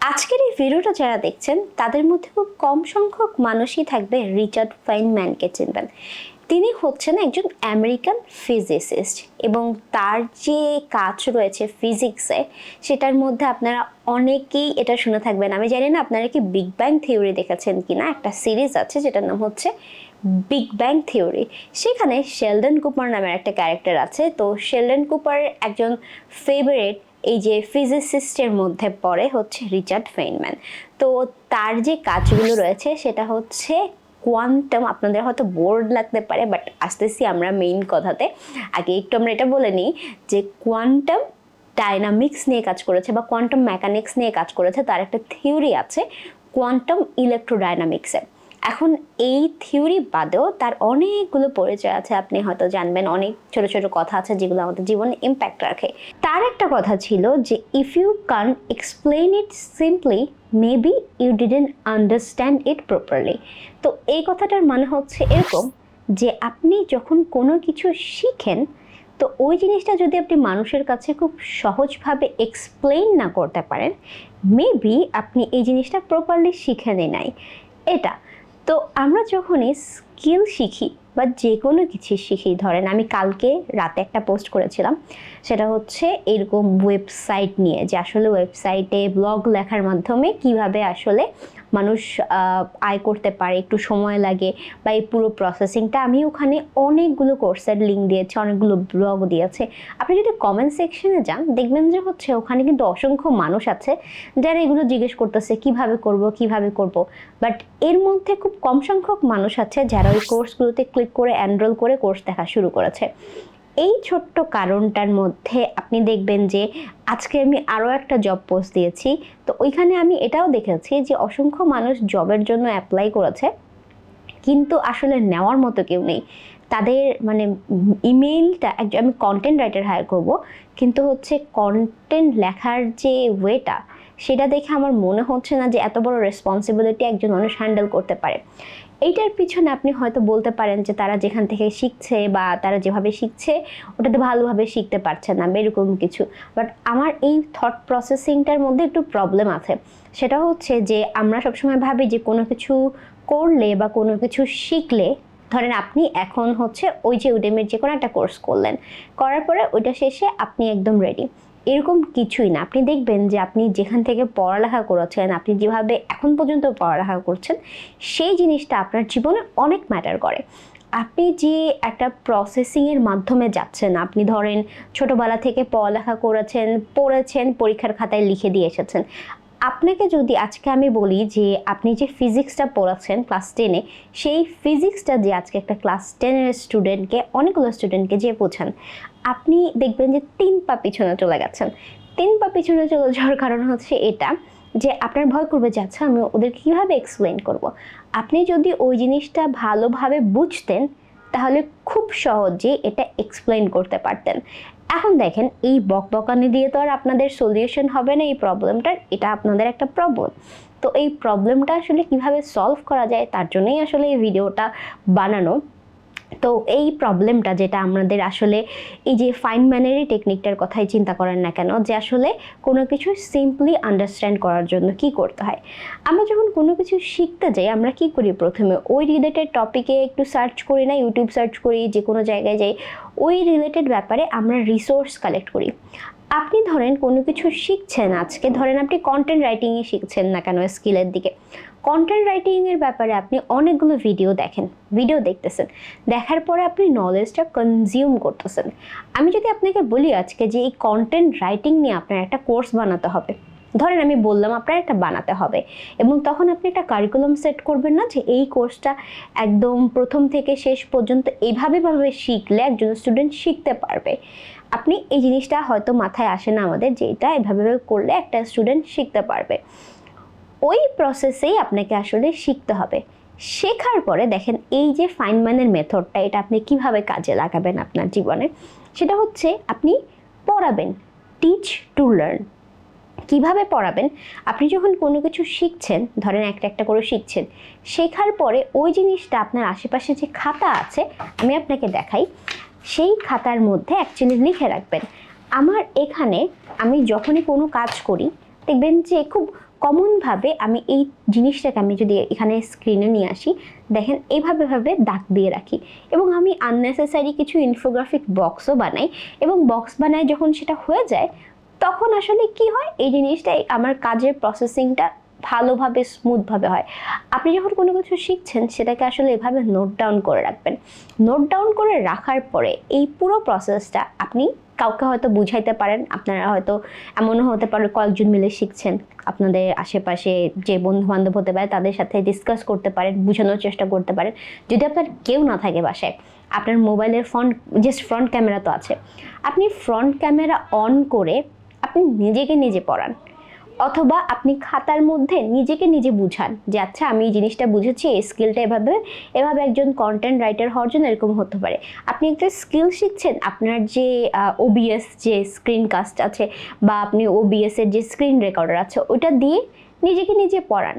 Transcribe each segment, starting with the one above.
আজকের এই ভিডিওটা যারা দেখছেন তাদের মধ্যে খুব কম সংখ্যক মানুষই থাকবে রিচার্ড ফাইনম্যানকে চিনবেন। তিনি হচ্ছেন একজন আমেরিকান ফিজিসিস্ট এবং তার যে কাজ রয়েছে ফিজিক্সে সেটার মধ্যে আপনারা অনেকেই এটা শুনে থাকবেন। আমি জানি না আপনারা কি বিগ ব্যাং থিওরি দেখেছেন কিনা, একটা সিরিজ আছে যেটার নাম হচ্ছে বিগ ব্যাং থিওরি। সেখানে শেলডন কুপার নামের একটা ক্যারেক্টার আছে। তো শেলডন কুপার একজন ফেভারিট এই যে ফিজিসিস্টের মধ্যে পড়ে হচ্ছে রিচার্ড ফেইনম্যান। তো তার যে কাজগুলো রয়েছে সেটা হচ্ছে কোয়ান্টাম। আপনাদের হয়তো বোর্ড লাগতে পারে, বাট আসতেছি আমরা মেইন কথাতে। আগে একটু আমরা এটা বলে নিই যে কোয়ান্টাম ডাইনামিক্স নিয়ে কাজ করেছে বা কোয়ান্টাম মেকানিক্স নিয়ে কাজ করেছে। তার একটা থিওরি আছে কোয়ান্টাম ইলেকট্রোডাইনামিক্সে। এখন এই থিওরি বাদেও তার অনেকগুলো পরিচয় আছে, আপনি হয়তো জানবেন। অনেক ছোট ছোট কথা আছে যেগুলো আমাদের জীবনে ইম্প্যাক্ট রাখে। তার একটা কথা ছিল যে if you can explain it simply maybe you didn't understand it properly. তো এই কথাটার মানে হচ্ছে এরকম যে আপনি যখন কোনো কিছু শিখেন তো ওই জিনিসটা যদি আপনি মানুষের কাছে খুব সহজভাবে এক্সপ্লেইন না করতে পারেন, মেবি আপনি এই জিনিসটা প্রপারলি শিখেনই নাই। এটা তো আমরা যখনই স্কিল শিখি বা যে কোনো কিছু শিখি, ধরেন আমি কালকে রাতে একটা পোস্ট করেছিলাম, সেটা হচ্ছে এরকম ওয়েবসাইট নিয়ে, যে আসলে ওয়েবসাইটে ব্লগ লেখার মাধ্যমে কিভাবে আসলে মানুষ আয় করতে পারে, একটু সময় লাগে বা এই পুরো প্রসেসিংটা। আমি ওখানে অনেকগুলো কোর্সের লিঙ্ক দিয়েছি, অনেকগুলো ব্লগ দিয়েছে। আপনি যদি কমেন্ট সেকশনে যান দেখবেন যে হচ্ছে ওখানে কিন্তু অসংখ্য মানুষ আছে যারা এগুলো জিজ্ঞেস করতেছে কিভাবে করব। বাট এর মধ্যে খুব কম সংখ্যক মানুষ আছে যারা ওই কোর্সগুলোতে ক্লিক করে এনরোল করে কোর্স দেখা শুরু করেছে। এই ছোট্ট কারণটার মধ্যে আপনি দেখবেন যে আজকে আমি আরও একটা জব পোস্ট দিয়েছি, তো ওইখানে আমি এটাও দেখেছি যে অসংখ্য মানুষ জবের জন্য অ্যাপ্লাই করেছে কিন্তু আসলে নেওয়ার মতো কেউ নেই। তাদের মানে ইমেইলটা, আমি কন্টেন্ট রাইটার হায়ার করব, কিন্তু হচ্ছে কন্টেন্ট লেখার যে ওয়েটা সেটা দেখে আমার মনে হচ্ছে না যে এত বড় রেসপন্সিবিলিটি একজন মানুষ হ্যান্ডেল করতে পারে। এইটার পিছনে আপনি হয়তো বলতে পারেন যে তারা যেখান থেকে শিখছে বা তারা যেভাবে শিখছে ওটাতে ভালোভাবে শিখতে পারছে না, এরকম কিছু। বাট আমার এই থট প্রসেসিংটার মধ্যে একটু প্রবলেম আছে। সেটা হচ্ছে যে আমরা সবসময় ভাবি যে কোনো কিছু করলে বা কোনো কিছু শিখলে, ধরেন আপনি এখন হচ্ছে ওই যে উডেমির যে কোনো একটা কোর্স করলেন, করার পরে ওইটা শেষে আপনি একদম রেডি, এরকম কিছুই না। আপনি দেখবেন যে আপনি যেখান থেকে পড়ালেখা করেছেন, আপনি যেভাবে এখন পর্যন্ত পড়ালেখা করছেন, সেই জিনিসটা আপনার জীবনে অনেক ম্যাটার করে। আপনি যে একটা প্রসেসিংয়ের মাধ্যমে যাচ্ছেন, আপনি ধরেন ছোটোবেলা থেকে পড়ালেখা পড়েছেন, পরীক্ষার খাতায় লিখে দিয়ে এসেছেন। আপনাকে যদি আজকে আমি বলি যে আপনি যে ফিজিক্সটা পড়াচ্ছেন ক্লাস 10-এ, সেই ফিজিক্সটা যে আজকে একটা ক্লাস 10-এর স্টুডেন্টকে, অনেকগুলো স্টুডেন্টকে যে বোঝান, আপনি দেখবেন যে 3 পা পিছনে চলে গেছেন। 3 পা পিছনে চলে যাওয়ার কারণ হচ্ছে এটা যে আপনার ভয় করবে যে আচ্ছা আমি ওদের কীভাবে এক্সপ্লেন করব। আপনি যদি ওই জিনিসটা ভালোভাবে বুঝতেন তাহলে খুব সহজেই এটা এক্সপ্লেন করতে পারতেন। এখন দেখেন এই বকবকানি দিয়ে তো আর আপনাদের সলিউশন হবে না এই প্রবলেমটার, এটা আপনাদের একটা প্রবলেম। তো এই প্রবলেমটা আসলে কিভাবে সলভ করা যায় তার জন্যই আসলে এই ভিডিওটা বানানো। তো এই প্রবলেমটা যেটা আমাদের আসলে এই যে ফাইনম্যানেরই টেকনিকটার কথাই চিন্তা করেন না কেন, যে আসলে কোনো কিছু সিম্পলি আন্ডারস্ট্যান্ড করার জন্য কি করতে হয়। আমরা যখন কোনো কিছু শিখতে যাই আমরা কি করি, প্রথমে ওই রিলেটেড টপিকে একটু সার্চ করি না, ইউটিউব সার্চ করি, যে কোনো জায়গায় যাই, ওই রিলেটেড ব্যাপারে আমরা রিসোর্স কালেক্ট করি। আপনি ধরেন কোনো কিছু শিখছেন, আজকে ধরেন আপনি কন্টেন্ট রাইটিংয়ে শিখছেন না কেন, স্কিলের দিকে, কন্টেন্ট রাইটিংয়ের ব্যাপারে আপনি অনেকগুলো ভিডিও দেখতেছেন, দেখার পরে আপনি নলেজটা কনজিউম করতেছেন। আমি যদি আপনাকে বলি আজকে যে এই কন্টেন্ট রাইটিং নিয়ে আপনার একটা কোর্স বানাতে হবে, ধরেন আমি বললাম আপনার একটা বানাতে হবে, এবং তখন আপনি একটা কারিকুলাম সেট করবেন না যে এই কোর্সটা একদম প্রথম থেকে শেষ পর্যন্ত এইভাবে শিখলে একজন স্টুডেন্ট শিখতে পারবে। আপনি এই জিনিসটা হয়তো মাথায় আসে না আমাদের যে এটা এভাবে করলে একটা স্টুডেন্ট শিখতে পারবে। ওই প্রসেসেই আপনাকে আসলে শিখতে হবে। শেখার পরে দেখেন এই যে ফাইনম্যানের মেথডটা, এটা আপনি কিভাবে কাজে লাগাবেন আপনার জীবনে, সেটা হচ্ছে আপনি পড়াবেন, টিচ টু লার্ন। কিভাবে পড়াবেন, আপনি যখন কোনো কিছু শিখছেন, ধরেন একটা একটা করে শিখছেন, শেখার পরে ওই জিনিসটা আপনার আশেপাশে যে খাতা আছে, আমি আপনাকে দেখাই, সেই খাতার মধ্যে অ্যাকচুয়ালি লিখে রাখবেন। আমার এখানে আমি যখনই কোনো কাজ করি দেখবেন যে খুব কমনভাবে আমি এই জিনিসটাকে আমি যদি এখানে স্ক্রিনে নিয়ে আসি, দেখেন এইভাবে ভাবে দাগ দিয়ে রাখি, এবং আমি আননেসেসারি কিছু ইনফোগ্রাফিক বক্সও বানাই, এবং বক্স বানাই যখন সেটা হয়ে যায় তখন আসলে কি হয়, এই জিনিসটাই আমার কাজের প্রসেসিংটা ভালোভাবে স্মুথভাবে হয়। আপনি যখন কোনো কিছু শিখছেন সেটাকে আসলে এভাবে নোট ডাউন করে রাখবেন। নোট ডাউন করে রাখার পরে এই পুরো প্রসেসটা আপনি কাউকে হয়তো বুঝাইতে পারেন, আপনারা হয়তো এমনও হতে পারে কয়েকজন মিলে শিখছেন, আপনাদের আশেপাশে যে বন্ধু বান্ধব হতে পারে তাদের সাথে ডিসকাস করতে পারেন, বোঝানোর চেষ্টা করতে পারেন। যদি আপনার কেউ না থাকে বাসায়, আপনার মোবাইলের ফ্রন্ট ক্যামেরা তো আছে, আপনি ফ্রন্ট ক্যামেরা অন করে আপনি নিজেকে নিজে পড়ান, অথবা আপনি খাতার মধ্যে নিজেকে নিজে বুঝান যে আচ্ছা আমি এই জিনিসটা বুঝেছি, এই স্কিলটা এভাবে এভাবে একজন কন্টেন্ট রাইটার হওয়ার জন্য এরকম হতে পারে। আপনি একটা স্কিল শিখছেন, আপনার যে ওবিএস যে স্ক্রিন কাস্ট আছে বা আপনি ওবিএস এর যে স্ক্রিন রেকর্ডার আছে ওইটা দিয়ে নিজেকে নিজে পড়ান,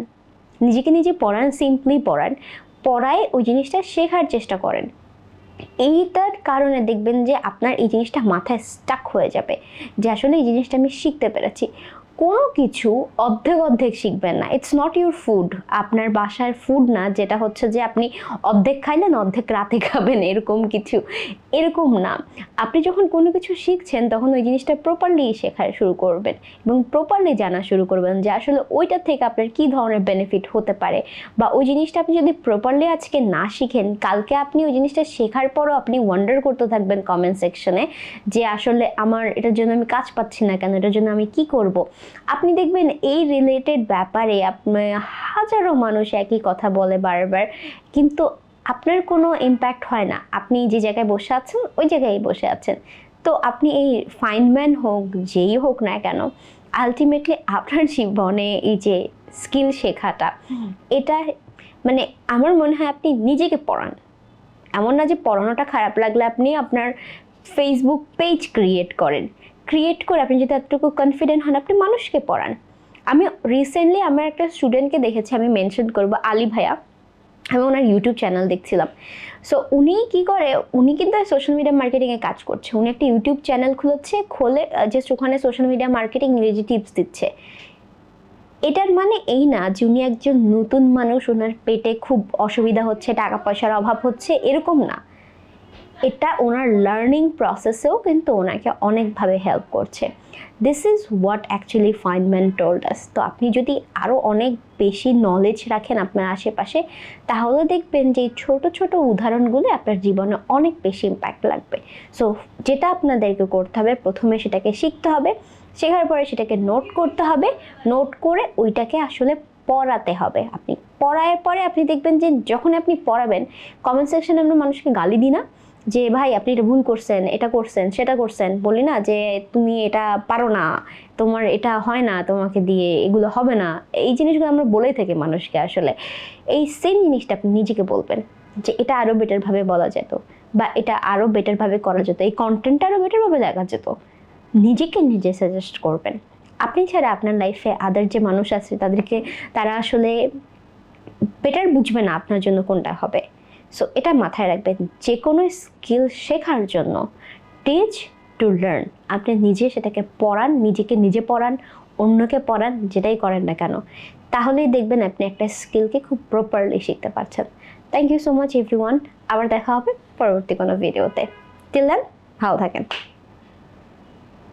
নিজেকে নিজে পড়ান, সিম্পলি পড়ান, পড়ায় ওই জিনিসটা শেখার চেষ্টা করেন। এইটার কারণে দেখবেন যে আপনার এই জিনিসটা মাথায় স্টাক হয়ে যাবে যে আসলে এই জিনিসটা আমি শিখতে পেরেছি। কোনো কিছু অর্ধেক অর্ধেক শিখবেন না, ইটস নট ইউর ফুড, আপনার বাসার ফুড না যেটা হচ্ছে যে আপনি অর্ধেক খাইলেন অর্ধেক রাতে খাবেন, এরকম কিছু, এরকম না। আপনি যখন কোনো কিছু শিখছেন তখন ওই জিনিসটা প্রপারলি শেখা শুরু করবেন এবং প্রপারলি জানা শুরু করবেন যে আসলে ওইটা থেকে আপনার কী ধরনের বেনিফিট হতে পারে, বা ওই জিনিসটা আপনি যদি প্রপারলি আজকে না শিখেন, কালকে আপনি ওই জিনিসটা শেখার পরও আপনি ওয়ান্ডার করতে থাকবেন কমেন্ট সেকশনে যে আসলে আমার এটার জন্য আমি কাজ পাচ্ছি না কেন, এটার জন্য আমি কি করব। আপনি দেখবেন এই রিলেটেড ব্যাপারে হাজারো মানুষ একই কথা বলে বারবার, কিন্তু আপনার কোনো ইম্প্যাক্ট হয় না, আপনি যে জায়গায় বসে আছেন ওই জায়গায় বসে আছেন। তো আপনি এই ফাইনম্যান হোক যেই হোক না কেন, আলটিমেটলি আপনার জীবনে এই যে স্কিল শেখাটা, এটা মানে আমার মনে হয় আপনি নিজেকে পড়ান। এমন না যে পড়ানোটা খারাপ লাগলে আপনি আপনার ফেসবুক পেজ ক্রিয়েট করে আপনি যদি এতটুকু কনফিডেন্ট হন আপনি মানুষকে পড়ান। আমি রিসেন্টলি আমার একটা স্টুডেন্টকে দেখেছি, আমি মেনশন করবো, আলী ভাইয়া, আমি ওনার ইউটিউব চ্যানেল দেখছিলাম। সো উনি কি করে, উনি কিন্তু সোশ্যাল মিডিয়া মার্কেটিংয়ে কাজ করছে, উনি একটা ইউটিউব চ্যানেল খোলে জাস্ট ওখানে সোশ্যাল মিডিয়া মার্কেটিং ইংরেজি টিপস দিচ্ছে। এটার মানে এই না যে উনি একজন নতুন মানুষ, ওনার পেটে খুব অসুবিধা হচ্ছে, টাকা পয়সার অভাব হচ্ছে, এরকম না। এটা ওনার লার্নিং প্রসেসেও কিন্তু ওনাকে অনেকভাবে হেল্প করছে। This is what actually Feynman told us. তো আপনি যদি আরও অনেক বেশি নলেজ রাখেন আপনার আশেপাশে, তাহলে দেখবেন যে এই ছোটো ছোটো উদাহরণগুলো আপনার জীবনে অনেক বেশি ইম্প্যাক্ট লাগবে। সো যেটা আপনাদেরকে করতে হবে, প্রথমে সেটাকে শিখতে হবে, শেখার পরে সেটাকে নোট করতে হবে, নোট করে ওইটাকে আসলে পড়াতে হবে। আপনি পড়ার পরে আপনি দেখবেন যে যখন আপনি পড়াবেন, কমেন্ট সেকশনে আমরা মানুষকে গালি দিই না যে ভাই আপনি এটা ভুল করছেন, এটা করছেন, সেটা করছেন, বলি না যে তুমি এটা পারো না, তোমার এটা হয় না, তোমাকে দিয়ে এগুলো হবে না, এই জিনিসগুলো আমরা বলেই থাকি মানুষকে। আসলে এই সেম জিনিসটা আপনি নিজেকে বলবেন যে এটা আরও বেটারভাবে বলা যেত, বা এটা আরও বেটারভাবে করা যেত, এই কন্টেন্টটা আরও বেটারভাবে দেখা যেত। নিজেকে নিজে সাজেস্ট করবেন। আপনি ছাড়া আপনার লাইফে আদার যে মানুষ আছে তারা আসলে বেটার বুঝবে না আপনার জন্য কোনটা হবে। সো এটা মাথায় রাখবেন, যে কোনো স্কিল শেখার জন্য টিচ টু লার্ন, আপনি নিজে সেটাকে পড়ান, নিজেকে নিজে পড়ান, অন্যকে পড়ান, যেটাই করেন না কেন, তাহলেই দেখবেন আপনি একটা স্কিলকে খুব প্রপারলি শিখতে পারছেন। Thank you so much everyone, আবার দেখা হবে পরবর্তী কোনো ভিডিওতে। টিল দেন ভালো থাকেন।